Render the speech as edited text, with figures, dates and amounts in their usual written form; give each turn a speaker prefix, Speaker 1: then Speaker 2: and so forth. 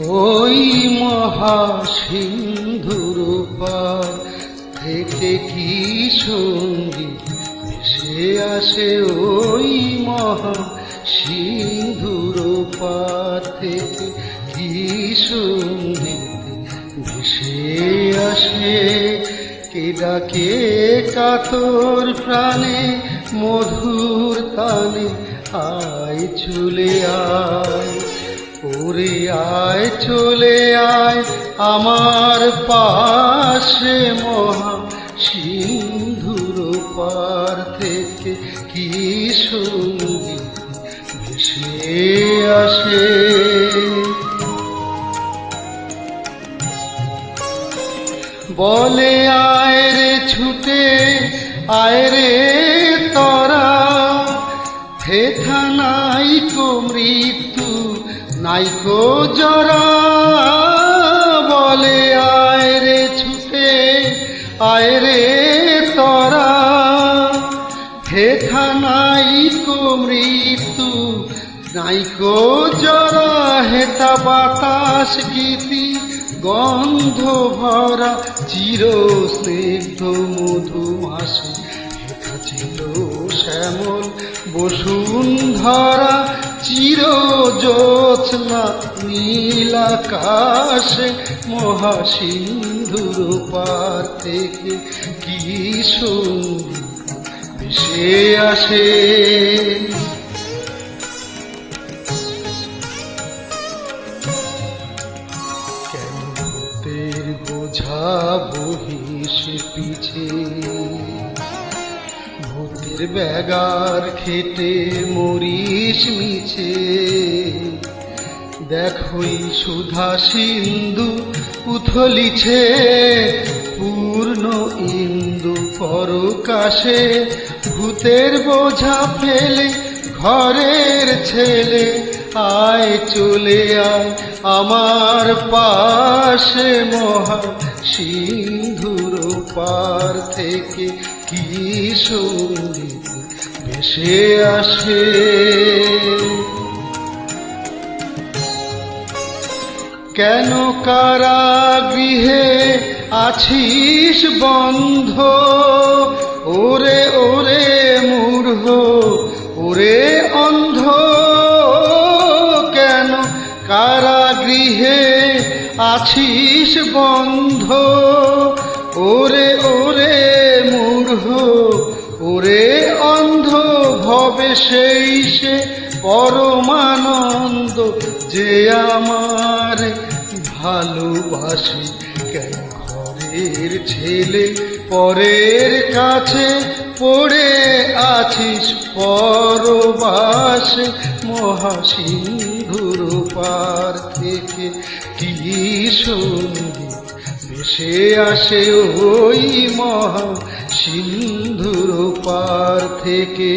Speaker 1: ওই মহাসিন্ধুর পার থেকে কি সঙ্গীত ভেসে আসে, ওই মহাসিন্ধুর পার থেকে কি সঙ্গীত ভেসে আসে। কে ডাকে কাতর প্রাণে মধুর তানে, আয় চলে আয়, ওরে আয় চলে আয় আমার পাশে, মহাসিন্ধুর পার থেকে কি সঙ্গীত ভেসে আসে। বলে আয় রে ছুটে আয় রে তরা, হেথা নাইকো মৃত্যু নাইকো জরা। বলে আয় রে ছুটে আয় রে তরা, হেথা নাইকো মৃত্যু নাইকো জরা। হেথা বাতাস গীতি গন্ধ ভরা, চির স্নিগ্ধ মধুমাসে। হেথা ছিল শ্যামল বসুন্ধরা, চির জ্যোৎস্না নীল আকাশে। মহাসিন্ধুর পার থেকে কি সঙ্গীত ভেসে আসে। বোঝা বহিস পিছে, ভূতের ব্যাগার খেটে মরিস মিছে। দেখই সুধা সিন্ধু উথলিছে, পূর্ণ ইন্দু পরকাশে। ভূতের বোঝা ফেলে ঘরের ছেলে, আয় চলে আয় আমার পাশে, মহাসিন্ধুর পার থেকে কি সঙ্গীত ভেসে আসে। কেন কারাগৃহে আছিস বন্ধ, ওরে ওরে মূঢ় ওরে অন্ধ। কেন কারাগৃহে আছিস বন্ধ, ওরে ওরে মূঢ় ওরে অন্ধ। ভবে সেই সে পরমানন্দ, যে আমার ভালোবাসে। কেন ঘরের ছেলে পরের কাছে পড়ে আছিস পরবাসে। মহাসিন্ধুর পার থেকে কি সঙ্গীত ভেসে আসে, ওই মহাসিন্ধুর পার থেকে।